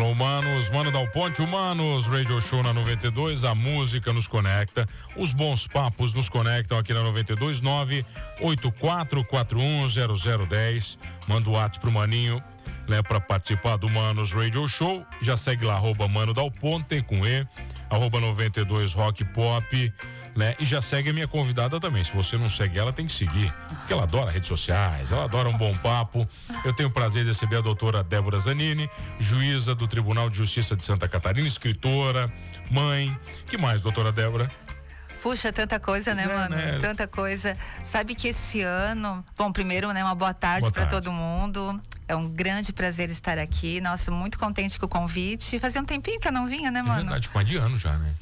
Alô, Manos, Mano Dal Ponte, Humanos, Radio Show na 92, a música nos conecta, os bons papos nos conectam aqui na 92, 984410010, manda o WhatsApp pro Maninho, né, pra participar do Manos Radio Show, já segue lá, @Mano Dal Ponte, com E, @92 Rock Pop, né? E já segue a minha convidada também. Se você não segue ela, tem que seguir. Porque ela adora redes sociais, ela adora um bom papo. Eu tenho o prazer de receber a doutora Débora Zanini, juíza do Tribunal de Justiça de Santa Catarina, escritora, mãe. Que mais, doutora Débora? Puxa, tanta coisa, né, mano? Né? Tanta coisa. Sabe que esse ano... Bom, primeiro, né, uma boa tarde para todo mundo. É um grande prazer estar aqui. Nossa, muito contente com o convite. Fazia um tempinho que eu não vinha, né, mano? É verdade, mais de ano já, né?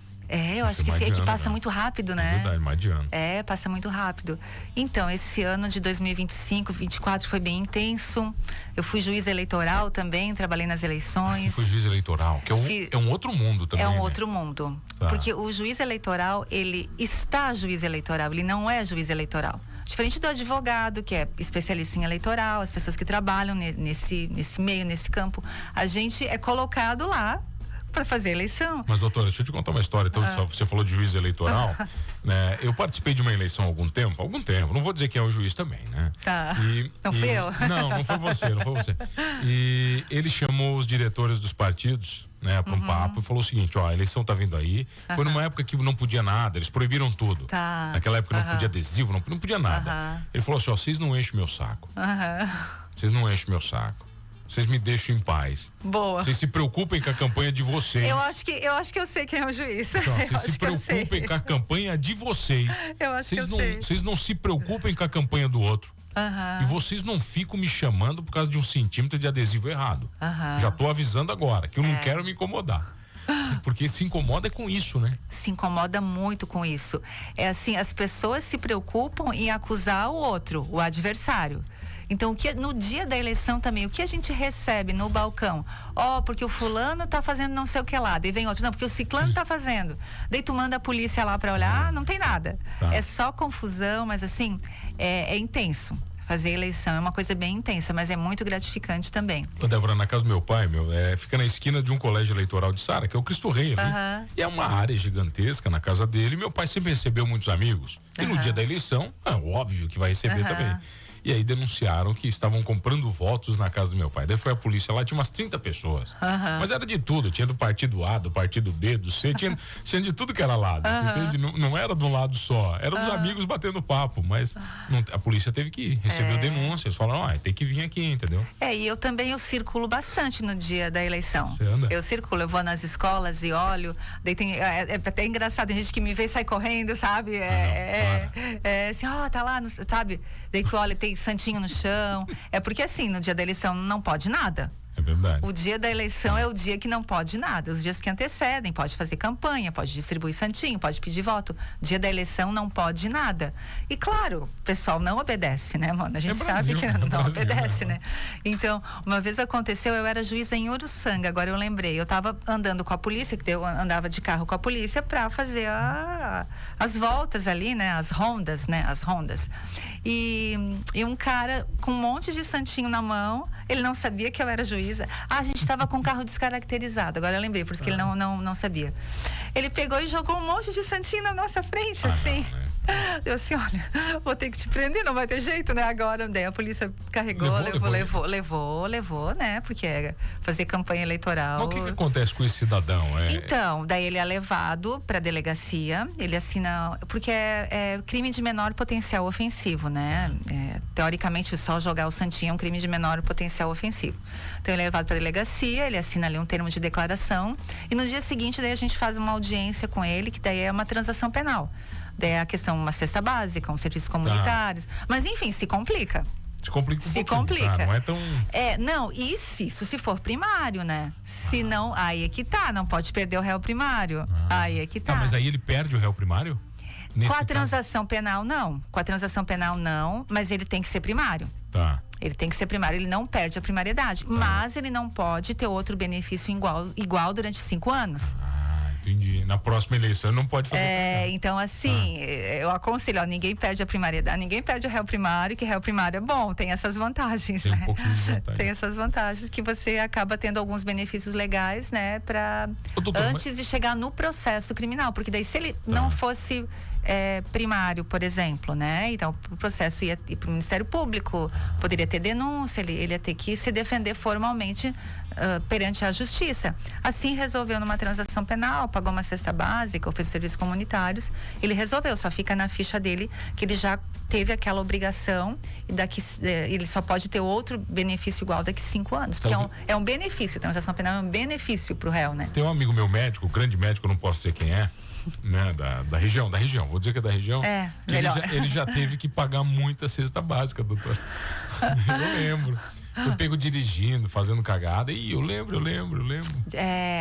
Eu acho que sim, que passa muito rápido, né? É verdade, mais de ano. Passa muito rápido. Então, esse ano de 2025, 2024 foi bem intenso. Eu fui juíza eleitoral também, trabalhei nas eleições. Você foi juiz eleitoral, que é um outro mundo também. É um né? outro mundo. Tá. Porque o juiz eleitoral, ele está juiz eleitoral, ele não é juiz eleitoral. Diferente do advogado, que é especialista em eleitoral, as pessoas que trabalham nesse meio, nesse campo, a gente é colocado lá para fazer eleição. Mas, doutora, deixa eu te contar uma história. Então, você falou de juiz eleitoral, né? Eu participei de uma eleição há algum tempo. Não vou dizer quem é o juiz também, né? Tá. Não fui eu? Não foi você. E ele chamou os diretores dos partidos, né, para um papo e falou o seguinte: a eleição tá vindo aí. Foi numa época que não podia nada, eles proibiram tudo. Tá. Naquela época não podia adesivo, não podia nada. Ele falou assim: vocês não enchem meu saco. Vocês não enchem meu saco. Vocês me deixam em paz. Boa. Vocês se preocupem com a campanha de vocês. Eu acho que eu sei quem é o juiz. Vocês se preocupem com a campanha de vocês. Eu acho que eu sei. Vocês não se preocupem com a campanha do outro. E vocês não ficam me chamando por causa de 1 centímetro de adesivo errado. Já tô avisando agora que eu não quero me incomodar. Porque se incomoda com isso, né? Se incomoda muito com isso. É assim, as pessoas se preocupam em acusar o outro, o adversário. Então, no dia da eleição também, o que a gente recebe no balcão? Porque o fulano tá fazendo não sei o que lá. Daí vem outro, não, porque o ciclano tá fazendo. Daí tu manda a polícia lá pra olhar, não tem nada. Tá. É só confusão, mas assim, é intenso. Fazer eleição é uma coisa bem intensa, mas é muito gratificante também. Débora, na casa do meu pai, fica na esquina de um colégio eleitoral de Sara, que é o Cristo Rei ali. E é uma área gigantesca na casa dele. Meu pai sempre recebeu muitos amigos. E no dia da eleição, é óbvio que vai receber também. E aí denunciaram que estavam comprando votos na casa do meu pai. Daí foi a polícia lá, tinha umas 30 pessoas. Mas era de tudo, tinha do partido A, do partido B, do C, tinha de tudo que era lado, entende? Não era de um lado só, era dos amigos batendo papo, mas a polícia teve que ir, recebeu denúncias, falaram, tem que vir aqui, entendeu? E eu também circulo bastante no dia da eleição. Você anda? Eu circulo, eu vou nas escolas e olho, daí é até engraçado, tem gente que me vê e sai correndo, sabe? Assim, tá lá, sabe? Daí tu olha, tem santinho no chão. É porque assim, no dia da eleição não pode nada. É verdade. O dia da eleição é o dia que não pode nada. Os dias que antecedem, pode fazer campanha, pode distribuir santinho, pode pedir voto. Dia da eleição não pode nada. E claro, o pessoal não obedece, né, mano? A gente sabe que não obedece, né? Então, uma vez aconteceu, eu era juíza em Uruçanga, agora eu lembrei. Eu tava andando com a polícia, eu andava de carro com a polícia pra fazer as voltas ali, né? As rondas. E um cara com um monte de santinho na mão, ele não sabia que eu era juíza. A gente estava com o carro descaracterizado, agora eu lembrei, por isso que ele não sabia. Ele pegou e jogou um monte de santinho na nossa frente, assim. Não, né? Eu assim, olha, vou ter que te prender, não vai ter jeito, né? Agora, daí a polícia carregou, levou, né? Porque era fazer campanha eleitoral. Mas o que acontece com esse cidadão? Então, daí ele é levado pra delegacia, ele assina, porque é crime de menor potencial ofensivo, né? Teoricamente, só jogar o santinho é um crime de menor potencial ofensivo. Então, ele é levado pra delegacia, ele assina ali um termo de declaração, e no dia seguinte, daí a gente faz uma audiência com ele, que daí é uma transação penal. Daí é a questão, uma cesta básica, serviços comunitários. Mas, enfim, se complica. Se complica um pouquinho, complica. Não é tão... Não, isso se for primário, né? Se não, aí é que tá, não pode perder o réu primário. Aí é que tá. Mas aí ele perde o réu primário? Com a transação penal, não. Com a transação penal, não, mas ele tem que ser primário. Tá. Ele tem que ser primário, ele não perde a primariedade. Mas ele não pode ter outro benefício igual durante 5 anos. entendi. Na próxima eleição não pode fazer. Então assim, eu aconselho, ninguém perde a primariedade, ninguém perde o réu primário, que réu primário é bom, tem essas vantagens, tem né? Um pouquinho de vantagem. Tem essas vantagens que você acaba tendo alguns benefícios legais, né? Antes de chegar no processo criminal, porque daí se ele não fosse primário, por exemplo, né? Então o processo ia ir para o Ministério Público, poderia ter denúncia, ele ia ter que se defender formalmente perante a justiça. Assim resolveu numa transação penal, pagou uma cesta básica ou fez serviços comunitários, ele resolveu, só fica na ficha dele que ele já teve aquela obrigação e ele só pode ter outro benefício igual daqui 5 anos, porque é um benefício, transação penal é um benefício para o réu, né? Tem um amigo meu médico, grande médico, eu não posso dizer quem é, né, da região, vou dizer que é da região. Ele já teve que pagar muita cesta básica, doutor. Eu lembro. Eu pego dirigindo, fazendo cagada. E eu lembro.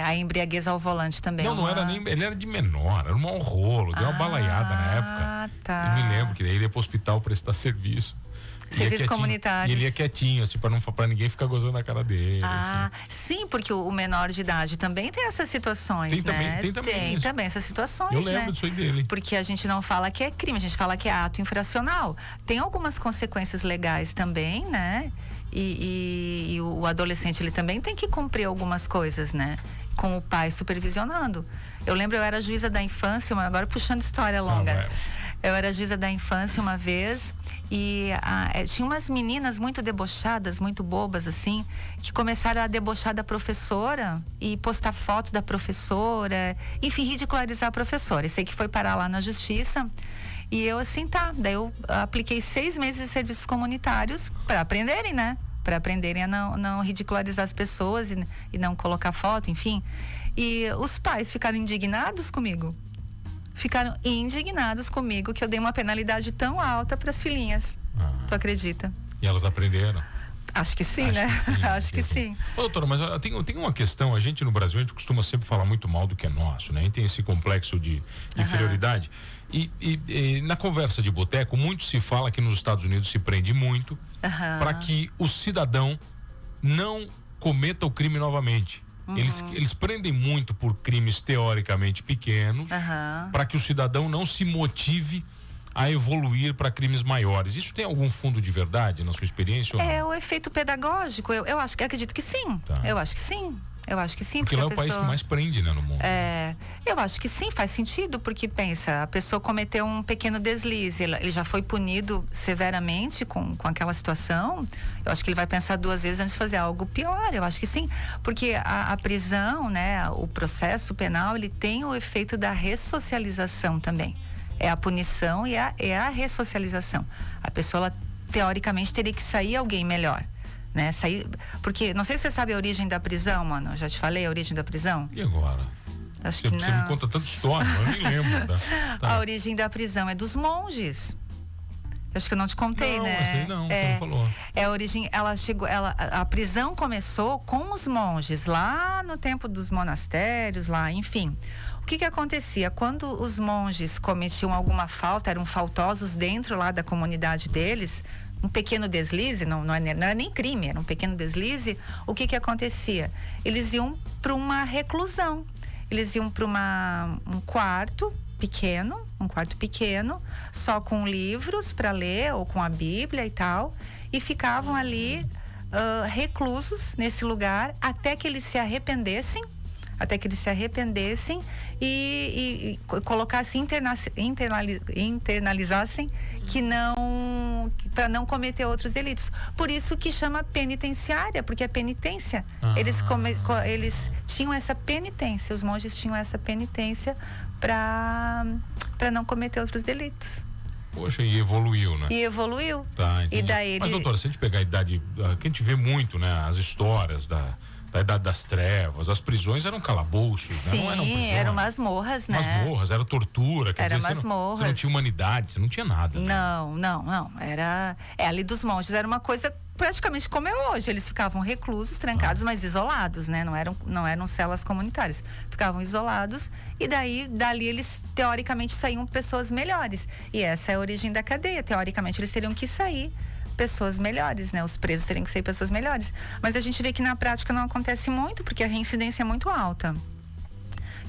A embriaguez ao volante também. Não era nem. Ele era de menor, era um mau rolo, deu uma balaiada na época. Tá. Eu me lembro que daí ele ia pro hospital prestar serviço. Serviços comunitários. E ele ia quietinho, assim, pra ninguém ficar gozando na cara dele. Assim. Sim, porque o menor de idade também tem essas situações, né? Tem também essas situações, eu lembro disso aí dele. Porque a gente não fala que é crime, a gente fala que é ato infracional. Tem algumas consequências legais também, né? E o adolescente, ele também tem que cumprir algumas coisas, né? Com o pai supervisionando. Eu lembro, eu era juíza da infância, agora puxando história longa. Eu era juíza da infância uma vez e tinha umas meninas muito debochadas, muito bobas assim, que começaram a debochar da professora e postar fotos da professora, enfim, ridicularizar a professora. E sei que foi parar lá na justiça. E eu assim, daí eu apliquei 6 meses de serviços comunitários para aprenderem, né? Para aprenderem a não ridicularizar as pessoas e não colocar foto, enfim. E os pais ficaram indignados comigo. Ficaram indignados comigo que eu dei uma penalidade tão alta para as filhinhas. Tu acredita? E elas aprenderam? Acho que sim, né? Acho que sim. Ô, doutora, mas tem uma questão, a gente no Brasil, a gente costuma sempre falar muito mal do que é nosso, né? A gente tem esse complexo de inferioridade. E na conversa de boteco, muito se fala que nos Estados Unidos se prende muito para que o cidadão não cometa o crime novamente. Eles prendem muito por crimes teoricamente pequenos para que o cidadão não se motive a evoluir para crimes maiores. Isso tem algum fundo de verdade na sua experiência? É o efeito pedagógico. Eu acredito que sim. Eu acho que sim. Porque lá é o país que mais prende, né, no mundo. Eu acho que sim, faz sentido, porque pensa, a pessoa cometeu um pequeno deslize, ele já foi punido severamente com aquela situação. Eu acho que ele vai pensar 2 vezes antes de fazer algo pior. Eu acho que sim, porque a prisão, né, o processo penal, ele tem o efeito da ressocialização também. É a punição e é a ressocialização. A pessoa, ela, teoricamente, teria que sair alguém melhor. Né? Porque, não sei se você sabe a origem da prisão, mano. Eu já te falei a origem da prisão? E agora? Acho que não. Você me conta tanta história, eu nem lembro. A origem da prisão é dos monges. Acho que eu não te contei, né? Essa aí não, você não falou. A origem, a prisão começou com os monges, lá no tempo dos monastérios, lá, enfim. O que acontecia? Quando os monges cometiam alguma falta, eram faltosos dentro lá da comunidade deles, um pequeno deslize, não era nem crime, era um pequeno deslize, o que acontecia? Eles iam para uma reclusão, eles iam para um quarto pequeno, só com livros para ler, ou com a Bíblia e tal, e ficavam ali reclusos nesse lugar até que eles se arrependessem e colocassem, internalizassem para não cometer outros delitos. Por isso que chama penitenciária, porque é penitência. Eles tinham essa penitência, os monges tinham essa penitência para não cometer outros delitos. Poxa, e evoluiu, né? E evoluiu. Tá, entendi. E daí Mas, doutora, se a gente pegar a idade, que a gente vê muito, né? As histórias da Idade das Trevas, as prisões eram calabouços, sim, né? Não eram prisões. Eram masmorras, né? Masmorras, era tortura, quer dizer, masmorras. Você não tinha humanidade, você não tinha nada. Né? Não. Ali dos monges era uma coisa praticamente como é hoje. Eles ficavam reclusos, trancados, mas isolados, né? Não eram celas comunitárias. Ficavam isolados e dali eles, teoricamente, saíam pessoas melhores. E essa é a origem da cadeia. Teoricamente, eles teriam que sair pessoas melhores, né? Os presos teriam que ser pessoas melhores. Mas a gente vê que na prática não acontece muito, porque a reincidência é muito alta.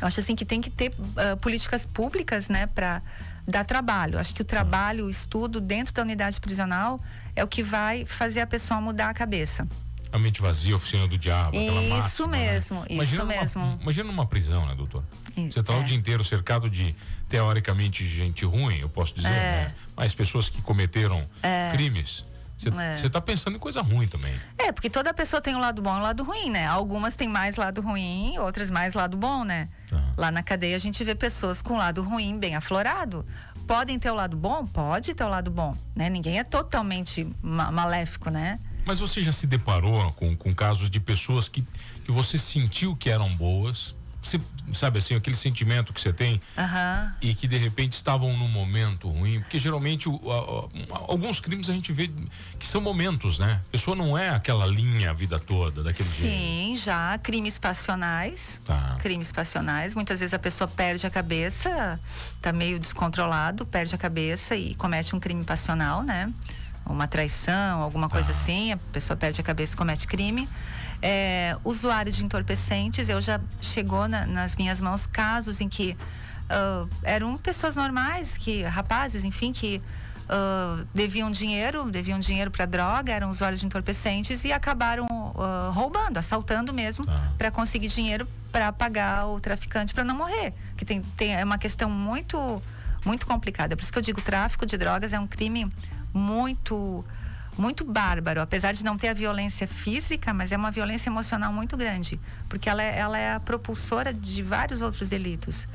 Eu acho assim que tem que ter políticas públicas, né, para dar trabalho. Acho que o trabalho, o estudo dentro da unidade prisional é o que vai fazer a pessoa mudar a cabeça. A mente vazia, a oficina do diabo, aquela máxima, isso mesmo, né? Isso mesmo. Imagina numa prisão, né, doutor? Você está o dia inteiro cercado de, teoricamente, gente ruim, eu posso dizer, né? Mas pessoas que cometeram crimes. Você está pensando em coisa ruim também. Porque toda pessoa tem um lado bom e um lado ruim, né? Algumas têm mais lado ruim, outras mais lado bom, né? Lá na cadeia a gente vê pessoas com lado ruim bem aflorado. Podem ter o lado bom? Pode ter o lado bom, né? Ninguém é totalmente maléfico, né? Mas você já se deparou com casos de pessoas que você sentiu que eram boas? Você sabe assim, aquele sentimento que você tem e que de repente estavam num momento ruim, porque geralmente alguns crimes a gente vê que são momentos, né? A pessoa não é aquela linha a vida toda, daquele jeito. Sim, já crimes passionais. Crimes passionais, muitas vezes a pessoa perde a cabeça, tá meio descontrolado, perde a cabeça e comete um crime passional, né? Uma traição, alguma coisa assim, a pessoa perde a cabeça e comete crime. Usuário de entorpecentes, eu já chegou nas minhas mãos casos em que eram pessoas normais, rapazes, enfim, que deviam dinheiro para droga, eram usuários de entorpecentes e acabaram roubando, assaltando mesmo, para conseguir dinheiro para pagar o traficante para não morrer, que é uma questão muito, muito complicada. Por isso que eu digo, o tráfico de drogas é um crime muito bárbaro, apesar de não ter a violência física, mas é uma violência emocional muito grande, porque ela é a propulsora de vários outros delitos,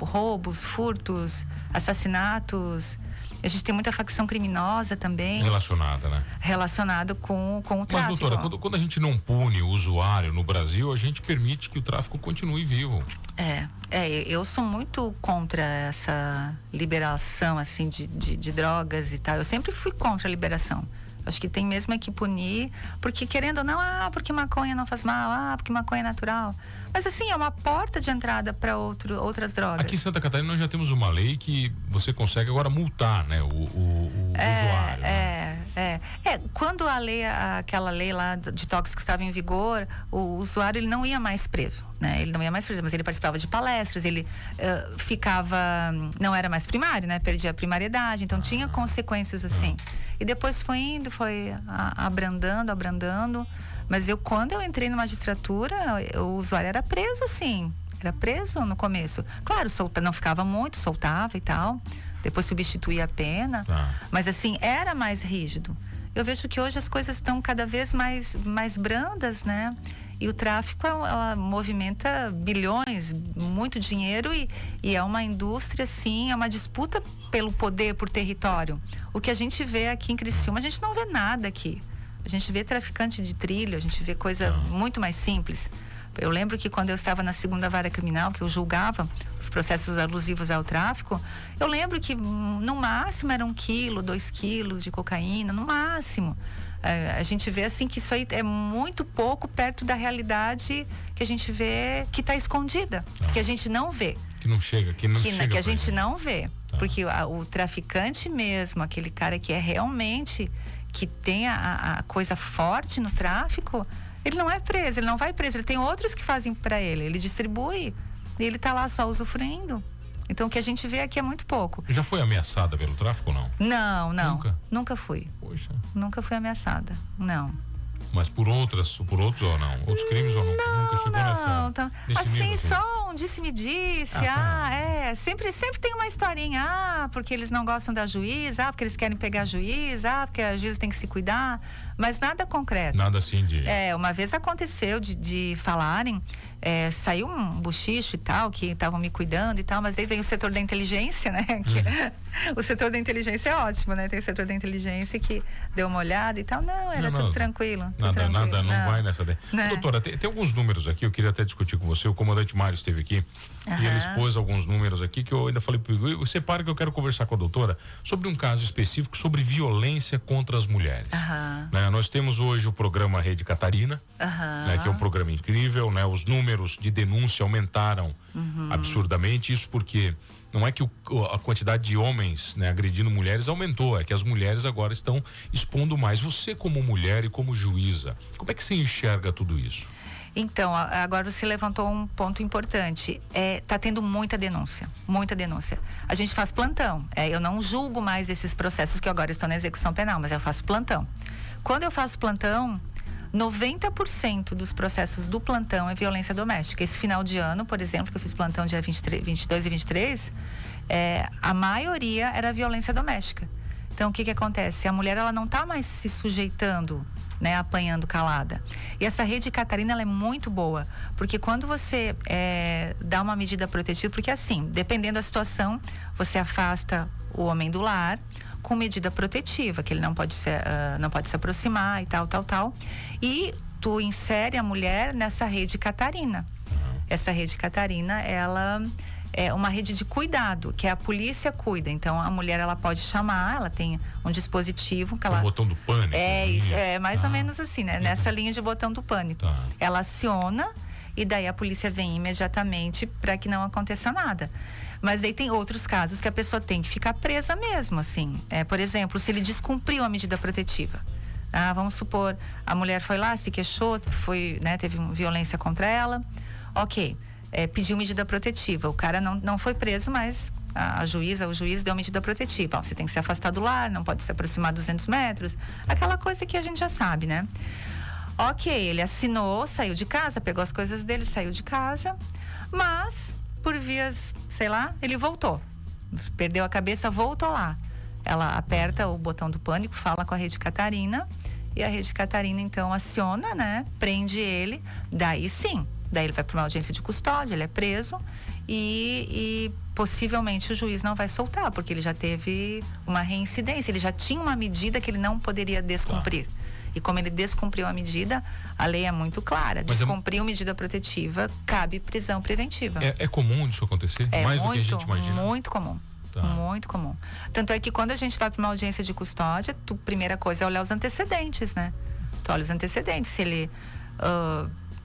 roubos, furtos, assassinatos. A gente tem muita facção criminosa também relacionada, né? Relacionado com o tráfico. Mas, doutora, quando a gente não pune o usuário no Brasil, a gente permite que o tráfico continue vivo. Eu sou muito contra essa liberação, assim, de drogas e tal. Eu sempre fui contra a liberação. Acho que tem mesmo que punir, porque querendo ou não, porque maconha não faz mal, porque maconha é natural. Mas assim, é uma porta de entrada para outras drogas. Aqui em Santa Catarina nós já temos uma lei que você consegue agora multar, né, o usuário. Quando aquela lei lá de tóxicos estava em vigor, o usuário ele não ia mais preso, né? Ele não ia mais preso, mas ele participava de palestras, ele não era mais primário, né? Perdia a primariedade, então tinha consequências assim. E depois foi abrandando. Mas quando eu entrei na magistratura, o usuário era preso, sim. Era preso no começo. Claro, não ficava muito, soltava e tal. Depois substituía a pena. Mas assim, era mais rígido. Eu vejo que hoje as coisas estão cada vez mais brandas, né? E o tráfico, ela movimenta bilhões, muito dinheiro e é uma indústria, sim, é uma disputa pelo poder, por território. O que a gente vê aqui em Criciúma, a gente não vê nada aqui. A gente vê traficante de trilho, a gente vê coisa muito mais simples. Eu lembro que quando eu estava na 2ª Vara Criminal, que eu julgava os processos alusivos ao tráfico, eu lembro que no máximo era 1 quilo, 2 quilos de cocaína, no máximo. A gente vê assim que isso aí é muito pouco perto da realidade que a gente vê que está escondida, que a gente não vê. Que não chega, que a gente não vê. Porque o traficante mesmo, aquele cara que é realmente, que tem a coisa forte no tráfico, ele não é preso, ele não vai preso, ele tem outros que fazem para ele distribui e ele tá lá só usufruindo. Então o que a gente vê aqui é muito pouco. Já foi ameaçada pelo tráfico ou não? Não. Nunca fui. Poxa. Nunca fui ameaçada, não. Mas por outros ou não? Outros crimes ou nunca? Nunca chegou nesse nível, assim? Só um disse-me-disse, sempre tem uma historinha, porque eles não gostam da juiz, porque eles querem pegar a juiz, porque a juiz tem que se cuidar, mas nada concreto. Nada assim de... Uma vez aconteceu de falarem, saiu um bochicho e tal, que estavam me cuidando e tal, mas aí vem o setor da inteligência, né? O setor da inteligência é ótimo, né? Tem o setor da inteligência que deu uma olhada e tal. Não, era tudo tranquilo. Nada, não vai nessa ideia. Doutora, tem alguns números aqui, eu queria até discutir com você. O comandante Mário esteve aqui e ele expôs alguns números aqui que eu ainda falei pro Igor, separa que eu quero conversar com a doutora sobre um caso específico sobre violência contra as mulheres. Né? Nós temos hoje o programa Rede Catarina, né? Que é um programa incrível, né? Os números de denúncia aumentaram absurdamente, isso porque não é que a quantidade de homens, né, agredindo mulheres aumentou, é que as mulheres agora estão expondo mais. Você como mulher e como juíza, como é que você enxerga tudo isso? Então, agora você levantou um ponto importante. Tá tendo muita denúncia. A gente faz plantão. Eu não julgo mais esses processos que eu agora estou na execução penal, mas eu faço plantão. Quando eu faço plantão, 90% dos processos do plantão é violência doméstica. Esse final de ano, por exemplo, que eu fiz plantão dia 22 e 23, a maioria era violência doméstica. Então, o que acontece? A mulher, ela não está mais se sujeitando, né, apanhando calada. E essa rede Catarina, ela é muito boa, porque quando você dá uma medida protetiva, porque assim, dependendo da situação, você afasta o homem do lar com medida protetiva, que ele não pode se aproximar e tal. E tu insere a mulher nessa rede Catarina. Essa rede Catarina, ela é uma rede de cuidado, que a polícia cuida. Então, a mulher, ela pode chamar, ela tem um dispositivo que ela... O botão do pânico. Isso, mais ou menos assim, né? Nessa linha de botão do pânico. Ela aciona e daí a polícia vem imediatamente para que não aconteça nada. Mas aí tem outros casos que a pessoa tem que ficar presa mesmo, assim. Por exemplo, se ele descumpriu a medida protetiva. Vamos supor, a mulher foi lá, se queixou, teve violência contra ela. Ok. Pediu medida protetiva. O cara não foi preso, mas o juiz deu medida protetiva. Você tem que se afastar do lar, não pode se aproximar 200 metros. Aquela coisa que a gente já sabe, né? Ok, ele assinou, saiu de casa, pegou as coisas dele, saiu de casa. Mas, por vias, sei lá, ele voltou. Perdeu a cabeça, voltou lá. Ela aperta o botão do pânico, fala com a rede Catarina. E a rede Catarina, então, aciona, né? Prende ele. Daí sim. Daí ele vai para uma audiência de custódia, ele é preso e possivelmente o juiz não vai soltar, porque ele já teve uma reincidência, ele já tinha uma medida que ele não poderia descumprir. E como ele descumpriu a medida, a lei é muito clara. Descumpriu medida protetiva, cabe prisão preventiva. É comum isso acontecer? Mais do que a gente imagina? Muito comum. Muito comum. Tanto é que quando a gente vai para uma audiência de custódia, primeira coisa é olhar os antecedentes, né? Tu olha os antecedentes, se ele...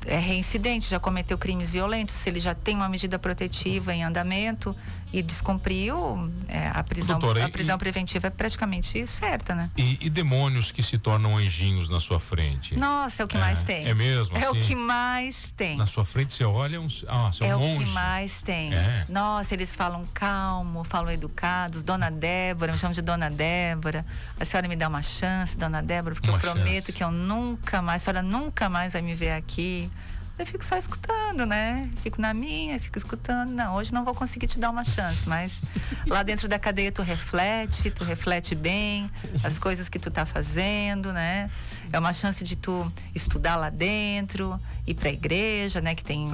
é reincidente, já cometeu crimes violentos, se ele já tem uma medida protetiva em andamento e descumpriu, a prisão, doutora, a prisão preventiva é praticamente certa, né? E demônios que se tornam anjinhos na sua frente? Nossa, é o que mais tem. É mesmo? É o que mais tem. Na sua frente você olha, você é um monge. O que mais tem. Nossa, eles falam calmo, falam educados. Dona Débora, me chamam de Dona Débora. A senhora me dá uma chance, Dona Débora, porque eu prometo que eu nunca mais, a senhora nunca mais vai me ver aqui. Eu fico só escutando, né? Fico na minha, fico escutando. Não, hoje não vou conseguir te dar uma chance, mas lá dentro da cadeia tu reflete bem as coisas que tu tá fazendo, né? É uma chance de tu estudar lá dentro, ir pra igreja, né? Que tem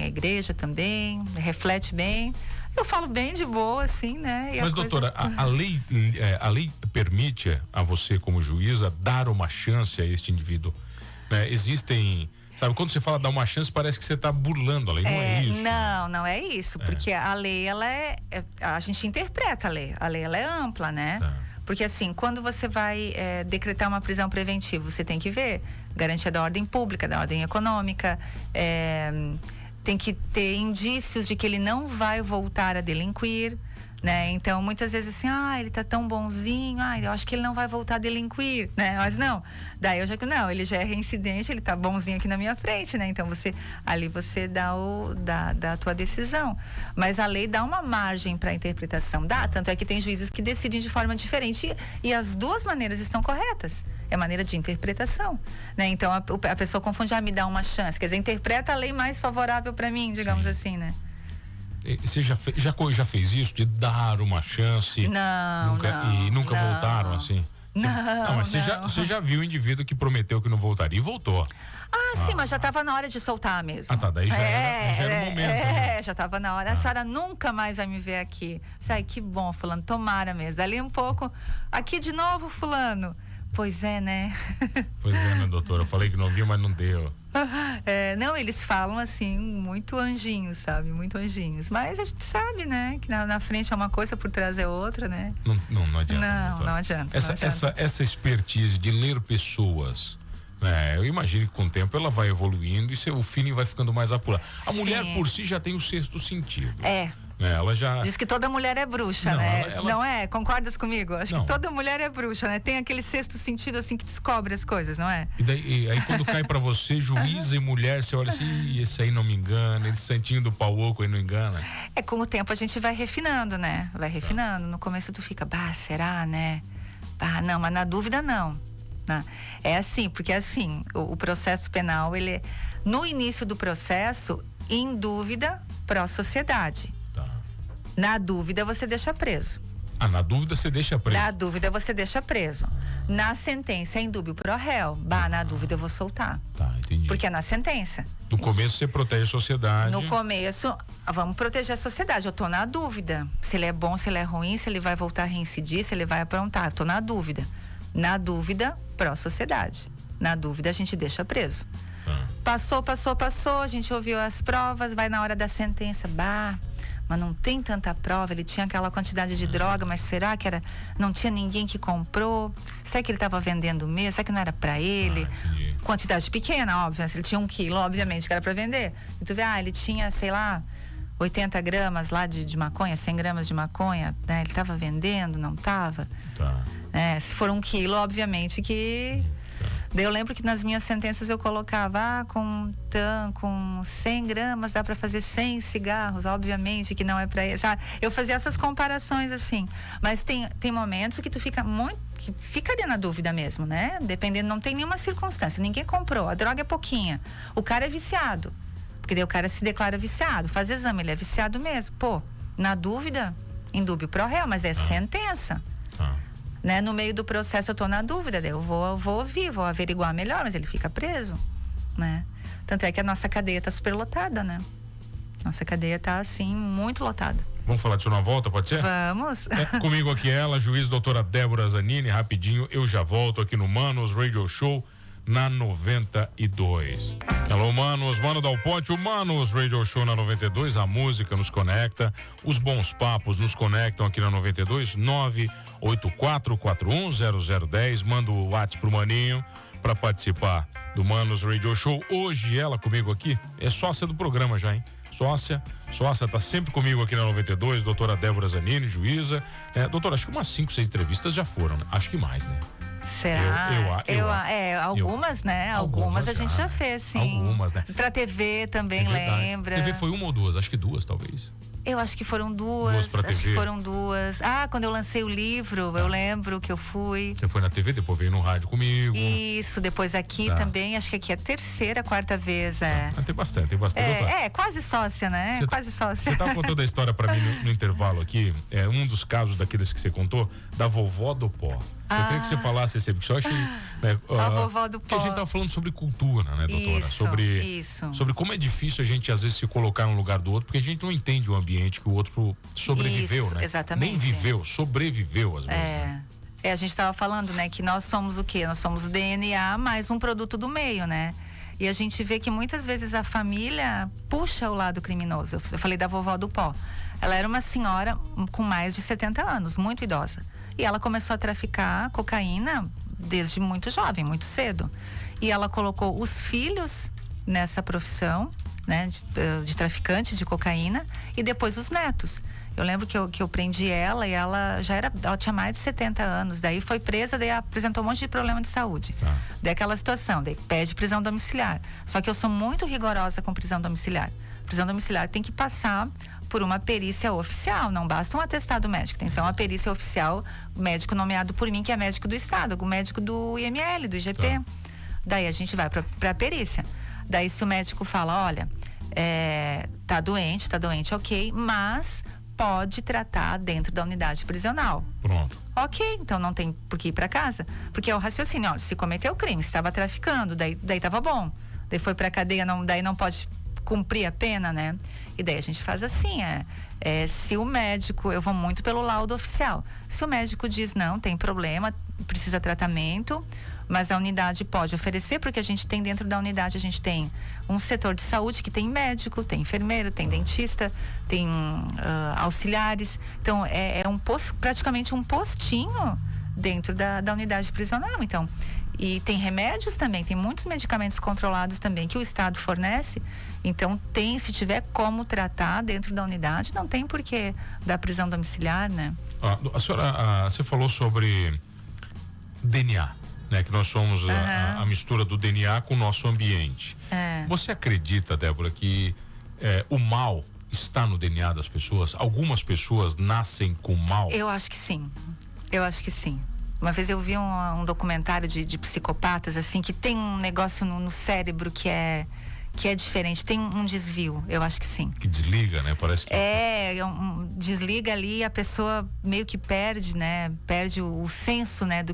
a igreja também, reflete bem. Eu falo bem de boa, assim, né? Mas, doutora, a lei permite a você, como juíza, dar uma chance a este indivíduo? Existem... Sabe, quando você fala dar uma chance, parece que você está burlando a lei, não é isso? Não é isso, porque a lei, ela a gente interpreta a lei ela é ampla, né? Porque assim, quando você vai decretar uma prisão preventiva, você tem que ver garantia da ordem pública, da ordem econômica, tem que ter indícios de que ele não vai voltar a delinquir, né? Então, muitas vezes assim, ele tá tão bonzinho, eu acho que ele não vai voltar a delinquir, né? Mas não, daí eu já não, ele já é reincidente, ele tá bonzinho aqui na minha frente, né? Então, você dá a tua decisão. Mas a lei dá uma margem para interpretação, tanto é que tem juízes que decidem de forma diferente e as duas maneiras estão corretas. É maneira de interpretação, né? Então, a pessoa confunde, me dá uma chance, quer dizer, interpreta a lei mais favorável para mim, digamos assim, né? Você já fez isso, de dar uma chance? Nunca voltaram assim? Mas você já viu o indivíduo que prometeu que não voltaria e voltou. Sim, mas já estava na hora de soltar mesmo. Daí já era o momento. Né? Já estava na hora. A senhora nunca mais vai me ver aqui. Que bom, fulano, tomara mesmo. Dali um pouco, aqui de novo, fulano. Pois é, né? Pois é, né, doutora? Eu falei que não via, mas não deu. Não, eles falam assim, muito anjinhos, sabe? Muito anjinhos. Mas a gente sabe, né? Que na frente é uma coisa, por trás é outra, né? Não adianta. Não adianta. Essa expertise de ler pessoas, eu imagino que com o tempo ela vai evoluindo e o feeling vai ficando mais apurado. A mulher por si já tem o sexto sentido. Ela já... Diz que toda mulher é bruxa, não, né? Ela... Não é? Concordas comigo? Acho não. que toda mulher é bruxa, né? Tem aquele sexto sentido, assim, que descobre as coisas, não é? E aí quando cai pra você, juíza e mulher, você olha assim, esse aí não me engana, esse santinho do pau oco aí não engana. Com o tempo a gente vai refinando, né? Vai refinando. No começo tu fica, será, né? Não, mas na dúvida não. É assim, porque assim, o processo penal, ele é, no início do processo, em dúvida, pró-sociedade. Na dúvida, você deixa preso. Na dúvida, você deixa preso. Na dúvida, você deixa preso. Na sentença, é em dúvida pro réu. Na dúvida, eu vou soltar. Entendi. Porque é na sentença. No começo, você protege a sociedade. No começo, vamos proteger a sociedade. Eu tô na dúvida. Se ele é bom, se ele é ruim, se ele vai voltar a reincidir, se ele vai aprontar. Eu tô na dúvida. Na dúvida, pró-sociedade. Na dúvida, a gente deixa preso. Passou, a gente ouviu as provas, vai na hora da sentença, mas não tem tanta prova, ele tinha aquela quantidade de droga, mas será que não tinha ninguém que comprou? Será que ele estava vendendo mesmo? Será que não era para ele? Quantidade pequena, óbvio, se ele tinha 1 quilo, obviamente que era para vender. E tu vê, ele tinha, sei lá, 80 gramas lá de maconha, 100 gramas de maconha, né? Ele estava vendendo, não estava? Se for 1 quilo, obviamente que... Daí eu lembro que nas minhas sentenças eu colocava, com 100 gramas dá para fazer 100 cigarros, obviamente que não é para isso. Eu fazia essas comparações assim, mas tem momentos que tu fica que ficaria na dúvida mesmo, né? Dependendo, não tem nenhuma circunstância, ninguém comprou, a droga é pouquinha, o cara é viciado, porque daí o cara se declara viciado, faz exame, ele é viciado mesmo, na dúvida, em dúbio pro réu, mas é sentença. Né? No meio do processo eu tô na dúvida, daí eu vou ouvir, vou averiguar melhor, mas ele fica preso, né? Tanto é que a nossa cadeia tá super lotada, né? Nossa cadeia tá, assim, muito lotada. Vamos falar disso na volta, pode ser? Vamos. Comigo aqui ela, juiz doutora Débora Zanini, rapidinho, eu já volto aqui no Manos Radio Show na 92. Alô, Manos, Mano Dal Ponte, o Manos Radio Show na 92, a música nos conecta, os bons papos nos conectam aqui na 92, 984410010, manda o WhatsApp pro Maninho para participar do Manos Radio Show. Hoje ela comigo aqui é sócia do programa já, hein? Sócia, tá sempre comigo aqui na 92, doutora Débora Zanini, juíza. Doutora, acho que umas 5, 6 entrevistas já foram, né? Acho que mais, né? Será? Algumas, né? Algumas a gente já fez, sim. Algumas, né? Pra TV também, lembra? TV foi 1 ou 2? Acho que 2, talvez. Eu acho que foram 2. 2 pra TV. Acho que foram 2. Quando eu lancei o livro, eu lembro que eu fui. Você foi na TV, depois veio no rádio comigo. Isso, depois aqui também, acho que aqui é a 3ª, 4ª vez, Tem bastante. Quase sócia, né? Quase sócia. Você tava contando a história pra mim no intervalo aqui, um dos casos daqueles que você contou, da vovó do pó. Eu queria que você falasse, porque eu achei... a vovó do pó. Porque a gente tava falando sobre cultura, né, doutora? Sobre como é difícil a gente, às vezes, se colocar no lugar do outro, porque a gente não entende o ambiente que o outro sobreviveu, né? Exatamente. Nem viveu, sobreviveu, às vezes, né? A gente tava falando, né, que nós somos o quê? Nós somos DNA mais um produto do meio, né? E a gente vê que muitas vezes a família puxa o lado criminoso. Eu falei da vovó do pó. Ela era uma senhora com mais de 70 anos, muito idosa. E ela começou a traficar cocaína desde muito jovem, muito cedo. E ela colocou os filhos nessa profissão, né, de traficante de cocaína, e depois os netos. Eu lembro que eu prendi ela e ela tinha mais de 70 anos, daí foi presa, daí apresentou um monte de problema de saúde. Daí aquela situação, daí pede prisão domiciliar. Só que eu sou muito rigorosa com prisão domiciliar. Prisão domiciliar tem que passar por uma perícia oficial, não basta um atestado médico, tem que ser uma perícia oficial, médico nomeado por mim, que é médico do estado, o médico do IML, do IGP. Daí a gente vai pra perícia. Daí se o médico fala, olha, tá doente, ok, mas pode tratar dentro da unidade prisional. Pronto. Ok, então não tem por que ir pra casa, porque é o raciocínio, olha, se cometeu crime, se estava traficando, daí tava bom, daí foi pra cadeia, daí não pode cumprir a pena, né? E daí a gente faz assim, se o médico, eu vou muito pelo laudo oficial, se o médico diz não, tem problema, precisa tratamento, mas a unidade pode oferecer, porque a gente tem dentro da unidade, a gente tem um setor de saúde que tem médico, tem enfermeiro, tem dentista, tem auxiliares, então praticamente um postinho dentro da unidade prisional, então, E tem remédios também, tem muitos medicamentos controlados também que o Estado fornece. Então se tiver como tratar dentro da unidade, não tem porquê da prisão domiciliar, né? A senhora, você falou sobre DNA, né? Que nós somos a mistura do DNA com o nosso ambiente. Você acredita, Débora, que o mal está no DNA das pessoas? Algumas pessoas nascem com mal? Eu acho que sim. Uma vez eu vi um documentário de psicopatas, assim, que tem um negócio no cérebro que é diferente, tem um desvio, eu acho que sim. Que desliga, né? Parece que... desliga ali, a pessoa meio que perde, né? Perde o senso, né?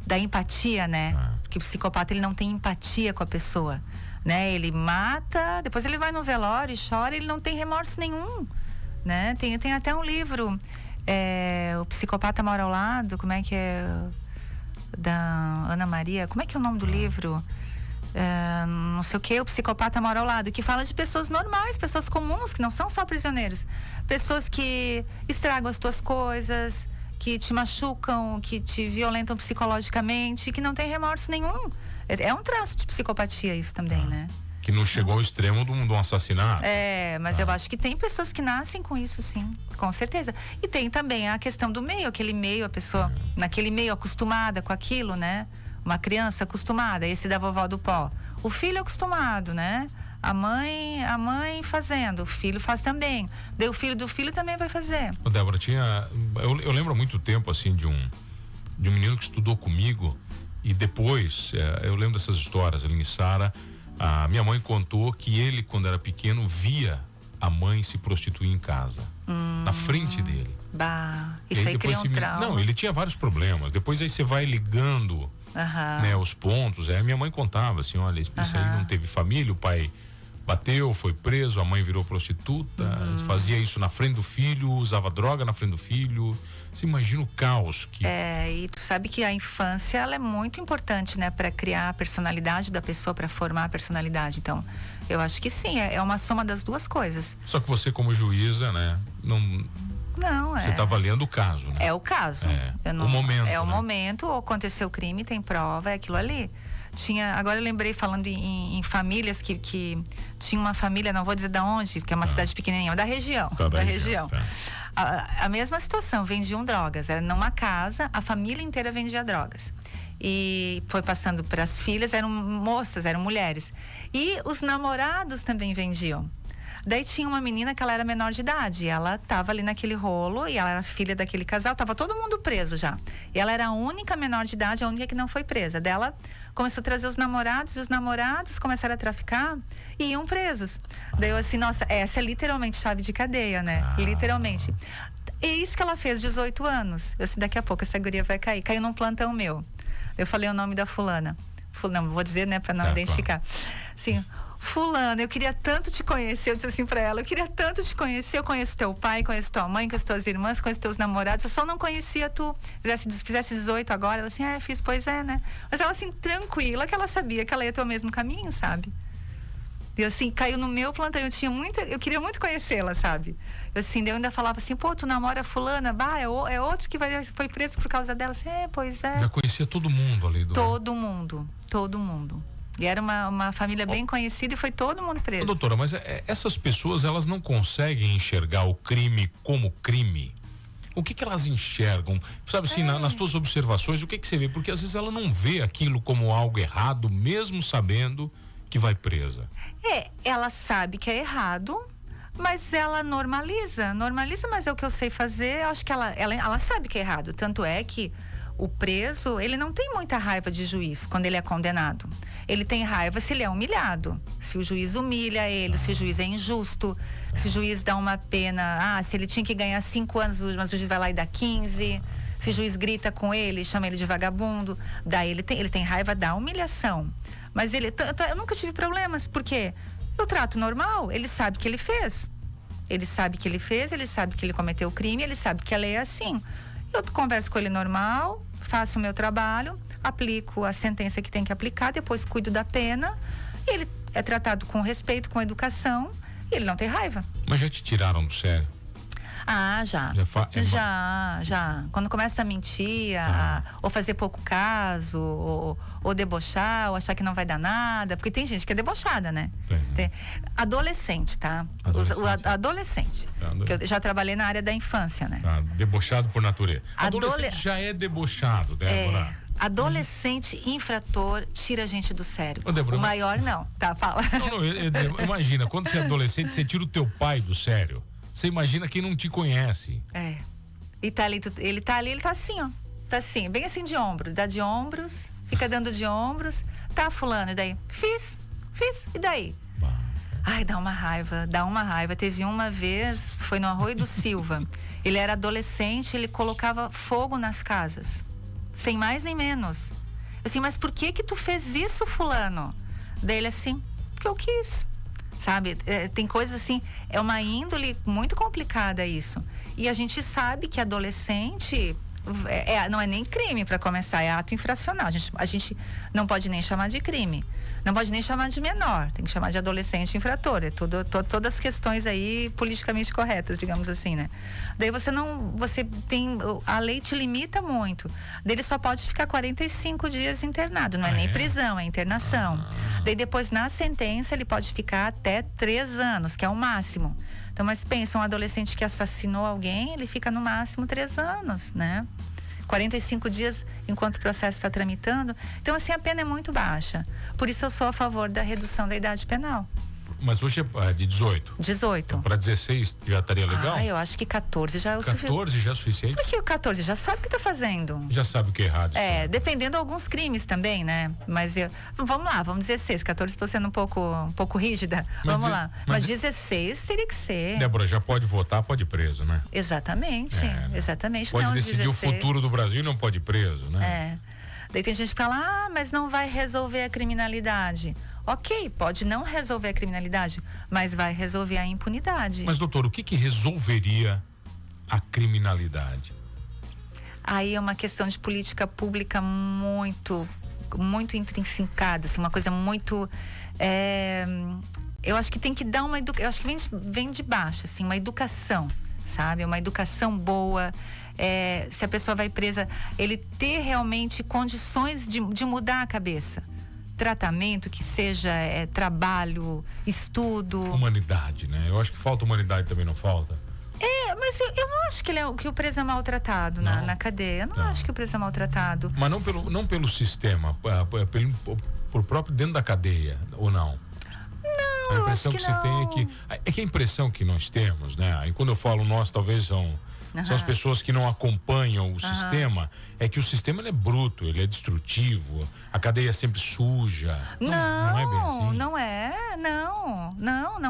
Da empatia, né? Porque o psicopata, ele não tem empatia com a pessoa, né? Ele mata, depois ele vai no velório e chora, ele não tem remorso nenhum, né? Tem até um livro, O Psicopata Mora ao Lado, como é que é? Da Ana Maria, como é que é o nome do livro? Não sei o que, O Psicopata Mora ao Lado, que fala de pessoas normais, pessoas comuns, que não são só prisioneiros, pessoas que estragam as tuas coisas, que te machucam, que te violentam psicologicamente, que não tem remorso nenhum. É um traço de psicopatia isso também, né? Que não chegou ao extremo de um assassinato. Mas eu acho que tem pessoas que nascem com isso, sim, com certeza. E tem também a questão do meio, aquele meio, a pessoa naquele meio acostumada com aquilo, né? Uma criança acostumada, esse da vovó do pó. O filho acostumado, né? A mãe fazendo, o filho faz também. Daí o filho do filho também vai fazer. Débora, eu lembro há muito tempo, assim, de um menino que estudou comigo e depois, eu lembro dessas histórias ali em Sara, a minha mãe contou que ele, quando era pequeno, via a mãe se prostituir em casa, na frente dele. Isso aí cria um trauma. Não, ele tinha vários problemas. Depois aí você vai ligando, né, os pontos. A minha mãe contava assim, olha, isso aí não teve família, o pai bateu, foi preso, a mãe virou prostituta, fazia isso na frente do filho, usava droga na frente do filho. Você imagina o caos que... E tu sabe que a infância, ela é muito importante, né, para criar a personalidade da pessoa, para formar a personalidade. Então, eu acho que sim, é uma soma das duas coisas. Só que você, como juíza, né, você está avaliando o caso, né? É o caso. O momento. É o momento, aconteceu o crime, tem prova, é aquilo ali. Agora eu lembrei, falando em famílias, que tinha uma família, não vou dizer de onde, porque é uma cidade pequenininha, mas da região. Da região. A mesma situação, vendiam drogas. Era numa casa, a família inteira vendia drogas. E foi passando para as filhas, eram moças, eram mulheres. E os namorados também vendiam. Daí tinha uma menina que ela era menor de idade, ela estava ali naquele rolo e ela era filha daquele casal, estava todo mundo preso já. E ela era a única menor de idade, a única que não foi presa. Daí ela começou a trazer os namorados e os namorados começaram a traficar e iam presos. Daí eu assim, nossa, essa é literalmente chave de cadeia, né? Literalmente. E isso que ela fez, 18 anos. Eu disse, daqui a pouco essa guria vai cair. Caiu num plantão meu. Eu falei o nome da fulana. Não, vou dizer, né, para não identificar. Assim, fulana, eu queria tanto te conhecer. Eu disse assim pra ela, eu queria tanto te conhecer. Eu conheço teu pai, conheço tua mãe, conheço tuas irmãs, conheço teus namorados. Eu só não conhecia tu. Fizesse 18 agora. Ela assim, fiz, pois é, né? Mas ela assim, tranquila, que ela sabia que ela ia ter o mesmo caminho, sabe? E assim, caiu no meu plantão. Eu queria muito conhecê-la, sabe? Eu assim, daí eu ainda falava assim, pô, tu namora fulana, é outro que foi preso por causa dela. Assim, pois é. Já conhecia todo mundo ali Todo mundo. E era uma família bem conhecida e foi todo mundo preso. Doutora, mas essas pessoas, elas não conseguem enxergar o crime como crime? O que elas enxergam? Sabe assim, nas tuas observações, o que você vê? Porque às vezes ela não vê aquilo como algo errado, mesmo sabendo que vai presa. Ela sabe que é errado, mas ela normaliza, mas é o que eu sei fazer. Eu acho que ela sabe que é errado. Tanto é que o preso, ele não tem muita raiva de juiz quando ele é condenado. Ele tem raiva se ele é humilhado. Se o juiz humilha ele, se o juiz é injusto, se o juiz dá uma pena, se ele tinha que ganhar 5 anos, mas o juiz vai lá e dá 15. Se o juiz grita com ele, chama ele de vagabundo, daí ele tem raiva da humilhação. Mas eu nunca tive problemas, porque eu trato normal, ele sabe que ele fez. Ele sabe que ele fez, ele sabe que ele cometeu o crime, ele sabe que a lei é assim. Eu converso com ele normal, faço o meu trabalho, aplico a sentença que tem que aplicar, depois cuido da pena, e ele é tratado com respeito, com educação, e ele não tem raiva. Mas já te tiraram do sério? Ah, já. Já. Quando começa a mentir, ou fazer pouco caso, ou debochar, ou achar que não vai dar nada, porque tem gente que é debochada, né? Adolescente, tá? Adolescente. Que eu já trabalhei na área da infância, né? Debochado por natureza. Adolescente já é debochado, Débora. Adolescente infrator tira a gente do sério. Débora, o maior não, tá? Fala. Imagina, quando você é adolescente, você tira o teu pai do sério. Você imagina quem não te conhece. E tá ali, ele tá assim, ó. Tá assim, bem assim de ombros. Dá de ombros, fica dando de ombros. Tá, fulano, e daí? Fiz, e daí? Ai, dá uma raiva. Teve uma vez, foi no Arroio do Silva. Ele era adolescente, ele colocava fogo nas casas. Sem mais nem menos. Eu assim, mas por que tu fez isso, fulano? Daí ele assim, porque eu quis. Sabe, tem coisas assim, é uma índole muito complicada isso. E a gente sabe que adolescente não é nem crime para começar, é ato infracional. A gente não pode nem chamar de crime. Não pode nem chamar de menor, tem que chamar de adolescente infrator. É todas as questões aí politicamente corretas, digamos assim, né? Daí a lei te limita muito. Daí ele só pode ficar 45 dias internado, não é nem prisão, é internação. Daí depois na sentença ele pode ficar até 3 anos, que é o máximo. Então, mas pensa, um adolescente que assassinou alguém, ele fica no máximo 3 anos, né? 45 dias enquanto o processo está tramitando. Então, assim, a pena é muito baixa. Por isso eu sou a favor da redução da idade penal. Mas hoje é de 18? 18. Então, para 16 já estaria legal? Eu acho que 14 já é o suficiente. 14 já é suficiente? Porque o 14 já sabe o que está fazendo. Já sabe o que é errado. Dependendo de alguns crimes também, né? Mas vamos lá, vamos 16. 14 estou sendo um pouco rígida. Vamos lá. Mas 16 teria que ser. Débora, já pode votar, pode ir preso, né? Exatamente. Exatamente. Pode não, decidir 16. o futuro do Brasil e não pode ir preso, né? Daí tem gente que fala, mas não vai resolver a criminalidade. Ok, pode não resolver a criminalidade, mas vai resolver a impunidade. Mas, doutor, o que resolveria a criminalidade? Aí é uma questão de política pública muito intrinsecada, assim, uma coisa muito... eu acho que tem que dar uma educação, eu acho que vem de baixo, assim, uma educação, sabe? Uma educação boa. Se a pessoa vai presa, ele ter realmente condições de mudar a cabeça. Tratamento que seja trabalho, estudo. Humanidade, né? Eu acho que falta humanidade também, não falta? Mas eu não acho que o preso é maltratado na cadeia. Eu não acho que o preso é maltratado. Mas não pelo sistema, por próprio dentro da cadeia, ou não? Não, a impressão que você tem é que a impressão que nós temos, né? E quando eu falo nós, talvez são as pessoas que não acompanham o sistema, é que o sistema ele é bruto, ele é destrutivo, a cadeia é sempre suja. Não é bem assim? Não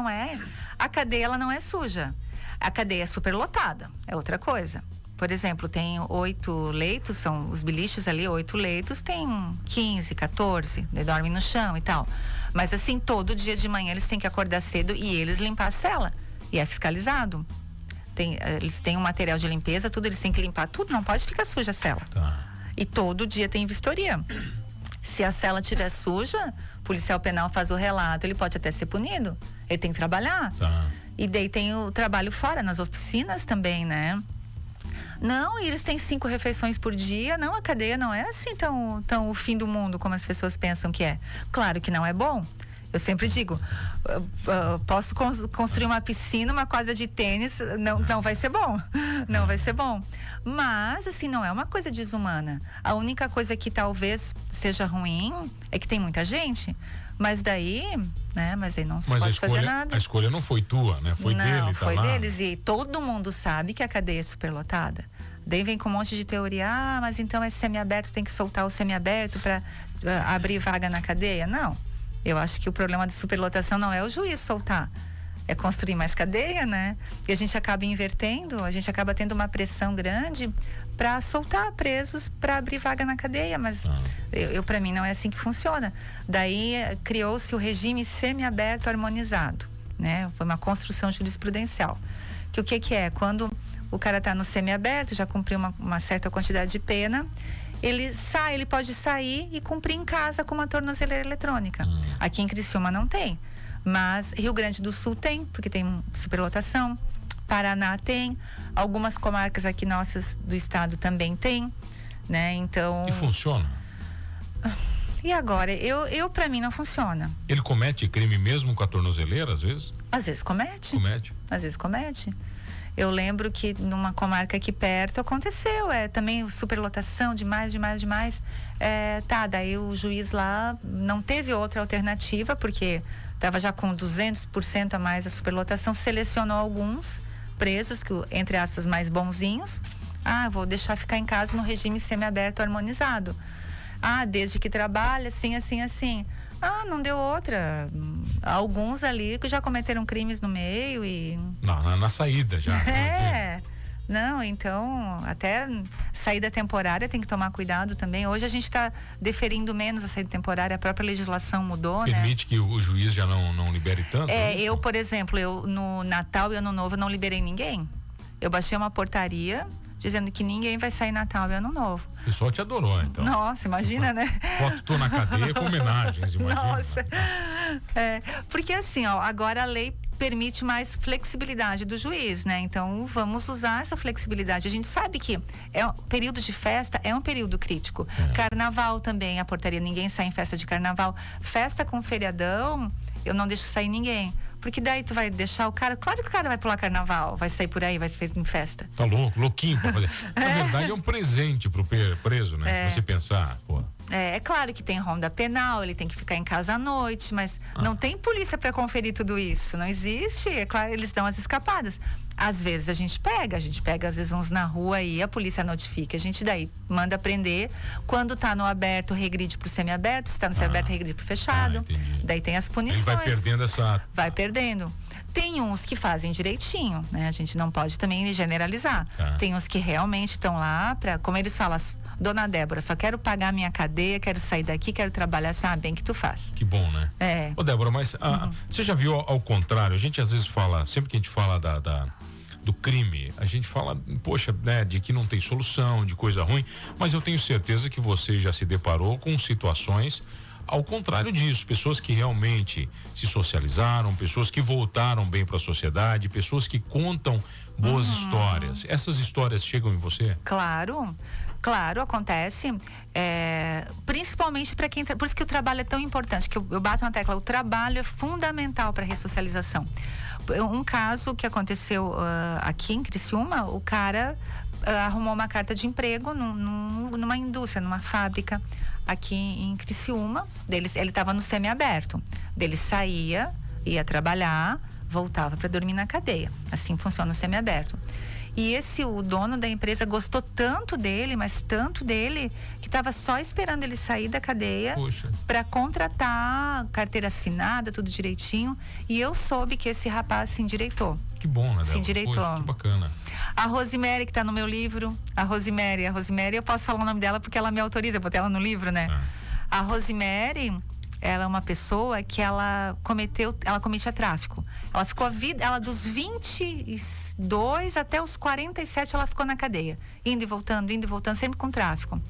é. A cadeia ela não é suja. A cadeia é superlotada, é outra coisa. Por exemplo, tem 8 leitos, são os biliches ali, 8 leitos, tem 15, 14, eles dormem no chão e tal. Mas assim, todo dia de manhã eles têm que acordar cedo e eles limpar a cela. E é fiscalizado. Eles têm um material de limpeza, tudo, eles têm que limpar tudo, não pode ficar suja a cela. E todo dia tem vistoria. Se a cela estiver suja, o policial penal faz o relato, ele pode até ser punido. Ele tem que trabalhar. E daí tem o trabalho fora, nas oficinas também, né? Não, e eles têm 5 refeições por dia. Não, a cadeia não é assim tão o fim do mundo como as pessoas pensam que é. Claro que não é bom. Eu sempre digo, posso construir uma piscina, uma quadra de tênis, não vai ser bom. Não vai ser bom. Mas, assim, não é uma coisa desumana. A única coisa que talvez seja ruim é que tem muita gente. Mas daí, né? Mas aí não se pode fazer nada. A escolha não foi tua, né? Foi dele, tá lá. Foi deles. E todo mundo sabe que a cadeia é superlotada. Daí vem com um monte de teoria. Mas então é semiaberto, tem que soltar o semiaberto para abrir vaga na cadeia. Não. Eu acho que o problema de superlotação não é o juiz soltar, é construir mais cadeia, né? E a gente acaba invertendo, a gente acaba tendo uma pressão grande para soltar presos para abrir vaga na cadeia, mas para mim não é assim que funciona. Daí criou-se o regime semiaberto harmonizado, né? Foi uma construção jurisprudencial. Que o que é? Quando o cara está no semiaberto, já cumpriu uma certa quantidade de pena, ele pode sair e cumprir em casa com uma tornozeleira eletrônica. Aqui em Criciúma não tem, mas Rio Grande do Sul tem, porque tem superlotação. Paraná tem, algumas comarcas aqui nossas do estado também tem, né? Então... E funciona? E agora? Pra mim não funciona. Ele comete crime mesmo com a tornozeleira, às vezes? Às vezes comete. Comete? Às vezes comete. Eu lembro que numa comarca aqui perto aconteceu, também superlotação, demais. Daí o juiz lá não teve outra alternativa, porque estava já com 200% a mais a superlotação, selecionou alguns presos, que, entre aspas, mais bonzinhos. Vou deixar ficar em casa no regime semiaberto harmonizado. Desde que trabalha, assim. Não deu outra. Alguns ali que já cometeram crimes no meio e... Na saída já. Não, então, até saída temporária tem que tomar cuidado também. Hoje a gente está deferindo menos a saída temporária, a própria legislação mudou, Permite que o juiz já não libere tanto? Eu, por exemplo, no Natal e Ano Novo não liberei ninguém. Eu baixei uma portaria dizendo que ninguém vai sair Natal e Ano Novo. O pessoal te adorou, então. Nossa, imagina, né? Foto tô na cadeia com homenagens, imagina. Nossa. Porque assim, agora a lei permite mais flexibilidade do juiz, né? Então, vamos usar essa flexibilidade. A gente sabe que período de festa é um período crítico. Carnaval também, a portaria, ninguém sai em festa de carnaval. Festa com feriadão, eu não deixo sair ninguém. Porque daí tu vai deixar o cara... Claro que o cara vai pular carnaval, vai sair por aí, vai se fazer em festa. Tá louquinho pra fazer. Na verdade, é um presente pro preso, né? Se você pensar, pô. É claro que tem ronda penal, ele tem que ficar em casa à noite, mas não tem polícia para conferir tudo isso. Não existe. É claro, eles dão as escapadas. Às vezes a gente pega às vezes uns na rua e a polícia notifica. A gente daí manda prender. Quando tá no aberto, regride pro semiaberto. Se tá no semiaberto, regride pro fechado. Daí tem as punições. Ele vai perdendo essa... Vai perdendo. Tem uns que fazem direitinho, né? A gente não pode também generalizar. Tem uns que realmente estão lá para, como eles falam, Dona Débora, só quero pagar minha cadeia, quero sair daqui, quero trabalhar, sabe bem que tu faz. Que bom, né? Ô Débora, mas você já viu ao contrário? A gente às vezes fala, sempre que a gente fala do crime, a gente fala, poxa, né, de que não tem solução, de coisa ruim, mas eu tenho certeza que você já se deparou com situações ao contrário disso, pessoas que realmente se socializaram, pessoas que voltaram bem para a sociedade, pessoas que contam boas histórias. Essas histórias chegam em você? Claro, acontece, principalmente para quem... Por isso que o trabalho é tão importante, que eu bato na tecla, o trabalho é fundamental para a ressocialização. Um caso que aconteceu aqui em Criciúma, o cara arrumou uma carta de emprego numa indústria, numa fábrica aqui em Criciúma. Ele estava no semiaberto. Ele saía, ia trabalhar, voltava para dormir na cadeia. Assim funciona o semiaberto. E o dono da empresa gostou tanto dele, mas tanto dele, que estava só esperando ele sair da cadeia para contratar, carteira assinada, tudo direitinho. E eu soube que esse rapaz se endireitou. Que bom, né? Se endireitou. Poxa, que bacana. A Rosemary, que está no meu livro, a Rosemary, eu posso falar o nome dela porque ela me autoriza, eu botei ela no livro, né? A Rosemary, ela é uma pessoa que ela cometia tráfico. Ela ficou ela dos 22 até os 47 ela ficou na cadeia, indo e voltando, sempre com tráfico.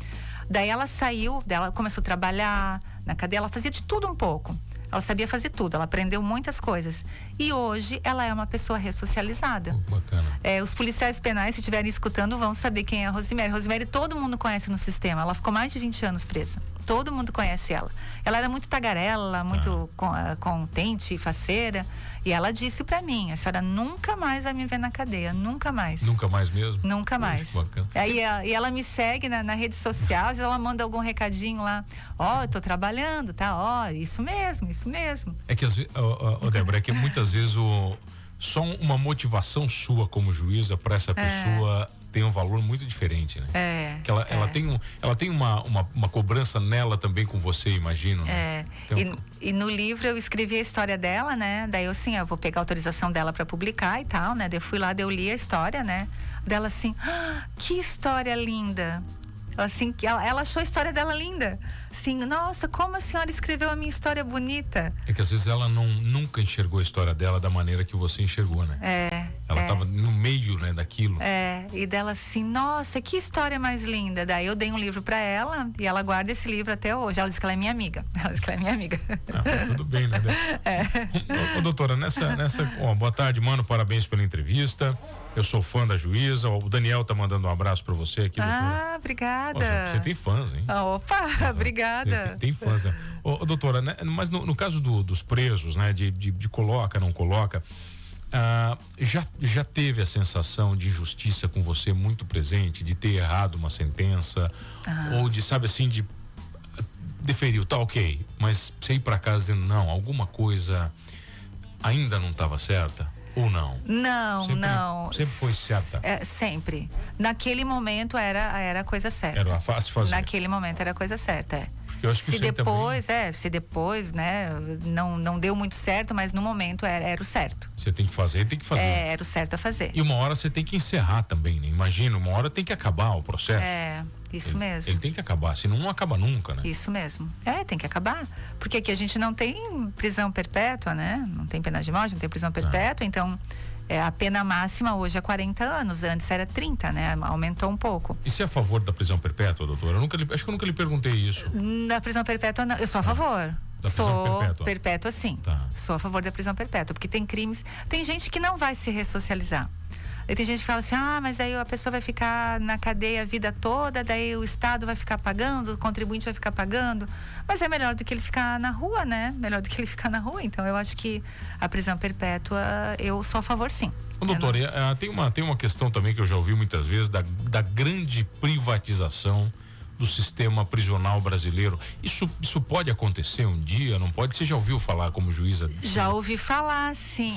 Daí ela saiu, ela começou a trabalhar na cadeia, ela fazia de tudo um pouco. Ela sabia fazer tudo, ela aprendeu muitas coisas. E hoje ela é uma pessoa ressocializada. Bacana. Os policiais penais, se estiverem escutando, vão saber quem é a Rosemary. Rosemary todo mundo conhece no sistema. Ela ficou mais de 20 anos presa. Todo mundo conhece ela. Ela era muito tagarela, muito contente, faceira. E ela disse pra mim, a senhora nunca mais vai me ver na cadeia, nunca mais. Nunca mais mesmo? Nunca mais. Bacana. E ela me segue na rede social, às vezes ela manda algum recadinho lá. Eu tô trabalhando, tá? Isso mesmo. É que, Débora, é que muitas vezes só uma motivação sua como juíza para essa pessoa tem um valor muito diferente, né? Que ela tem uma cobrança nela também com você, imagino, né? E no livro eu escrevi a história dela, né? Daí eu vou pegar a autorização dela para publicar e tal, né? Daí eu fui lá, eu li a história, né? Dela assim, que história linda. Assim, ela achou a história dela linda. assim, nossa, como a senhora escreveu a minha história bonita. É que às vezes ela nunca enxergou a história dela da maneira que você enxergou, né? Ela estava no meio, né, daquilo. E dela assim, nossa, que história mais linda. Daí eu dei um livro para ela e ela guarda esse livro até hoje. Ela diz que ela é minha amiga. Tudo bem, né? Ô, doutora, boa tarde, mano, parabéns pela entrevista. Eu sou fã da Juíza. O Daniel tá mandando um abraço pra você aqui, doutora. Obrigada. Nossa, você tem fãs, hein? Opa, obrigada. Tem fãs, né? Ô, doutora, né? Mas no caso dos presos, né? De coloca, não coloca, já teve a sensação de injustiça com você muito presente, de ter errado uma sentença, ou de, sabe assim, de deferiu, tá ok, mas você ir pra casa dizendo, não, alguma coisa ainda não estava certa? Ou não? Não. Sempre foi certa? Sempre. Naquele momento era a coisa certa. Era fácil fazer. Naquele momento era a coisa certa, Porque eu acho que se depois, né, não deu muito certo, mas no momento era o certo. Você tem que fazer. Era o certo a fazer. E uma hora você tem que encerrar também, né? Imagina, uma hora tem que acabar o processo. Isso mesmo. Ele tem que acabar, senão não acaba nunca, né? Isso mesmo. Tem que acabar. Porque aqui a gente não tem prisão perpétua, né? Não tem pena de morte, não tem prisão perpétua, então a pena máxima hoje é 40 anos, antes era 30, né? Aumentou um pouco. E você é a favor da prisão perpétua, doutora? Acho que eu nunca lhe perguntei isso. Na prisão perpétua, não. Eu sou a favor. Da prisão perpétua? Perpétua, sim. Tá. Sou a favor da prisão perpétua, porque tem crimes... Tem gente que não vai se ressocializar. E tem gente que fala assim, mas aí a pessoa vai ficar na cadeia a vida toda, daí o Estado vai ficar pagando, o contribuinte vai ficar pagando. Mas é melhor do que ele ficar na rua, né? Melhor do que ele ficar na rua. Então, eu acho que a prisão perpétua, eu sou a favor, sim. Doutora, tem uma questão também que eu já ouvi muitas vezes da grande privatização do sistema prisional brasileiro. Isso pode acontecer um dia, não pode? Você já ouviu falar como juíza? Já ouvi falar, sim.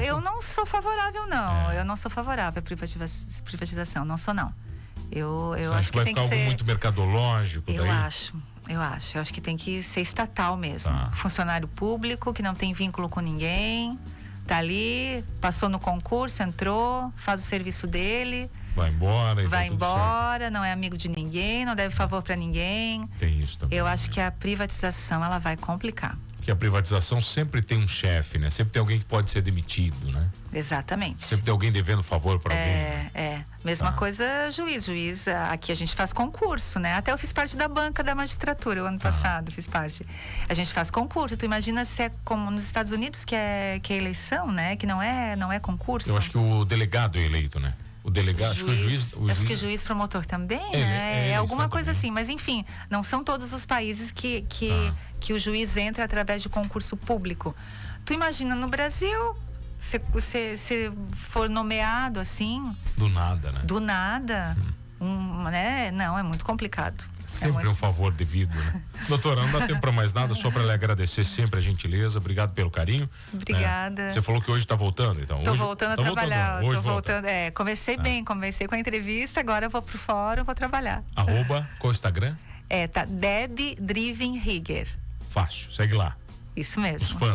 Eu não sou favorável, não. Eu não sou favorável à privatização, não sou, não. Eu acho que vai tem ficar que ser... algo muito mercadológico daí? Eu acho que tem que ser estatal mesmo. Funcionário público, que não tem vínculo com ninguém, tá ali, passou no concurso, entrou, faz o serviço dele... Vai embora certo. Não é amigo de ninguém, não deve favor para ninguém. Tem isso também. Eu acho que a privatização, ela vai complicar. Porque a privatização sempre tem um chefe, né? Sempre tem alguém que pode ser demitido, né? Exatamente. Sempre tem alguém devendo favor para alguém. Mesma coisa, juiz. Aqui a gente faz concurso, né? Até eu fiz parte da banca da magistratura o ano passado, fiz parte. A gente faz concurso. Tu imagina se é como nos Estados Unidos, que é eleição, né? Que não é concurso. Eu acho que o delegado é eleito, né? O delegado, acho que o juiz... Acho que o juiz promotor também, né? É alguma coisa assim, mas enfim, não são todos os países que o juiz entra através de concurso público. Tu imagina, no Brasil, se for nomeado assim... Do nada, né? Do nada, né? Não, é muito complicado. Sempre um favor devido, né? Doutora, não dá tempo para mais nada, só para lhe agradecer sempre a gentileza, obrigado pelo carinho. Obrigada. Né? Você falou que hoje está voltando, então. Tô voltando a trabalhar. Tô voltando. Comecei bem, comecei com a entrevista, agora eu vou pro fórum, vou trabalhar. Qual o Instagram? Tá Deb Driven Rieger. Fácil, segue lá. Isso mesmo. Os fãs,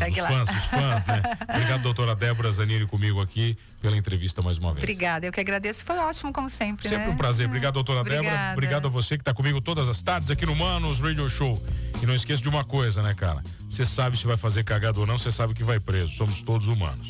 né? Obrigado, doutora Débora Zanini, comigo aqui pela entrevista mais uma vez. Obrigada, eu que agradeço, foi ótimo como sempre, Sempre um prazer, obrigado, doutora Débora, obrigado a você que está comigo todas as tardes aqui no Manos Radio Show. E não esqueça de uma coisa, né, cara? Você sabe se vai fazer cagada ou não, você sabe que vai preso, somos todos humanos.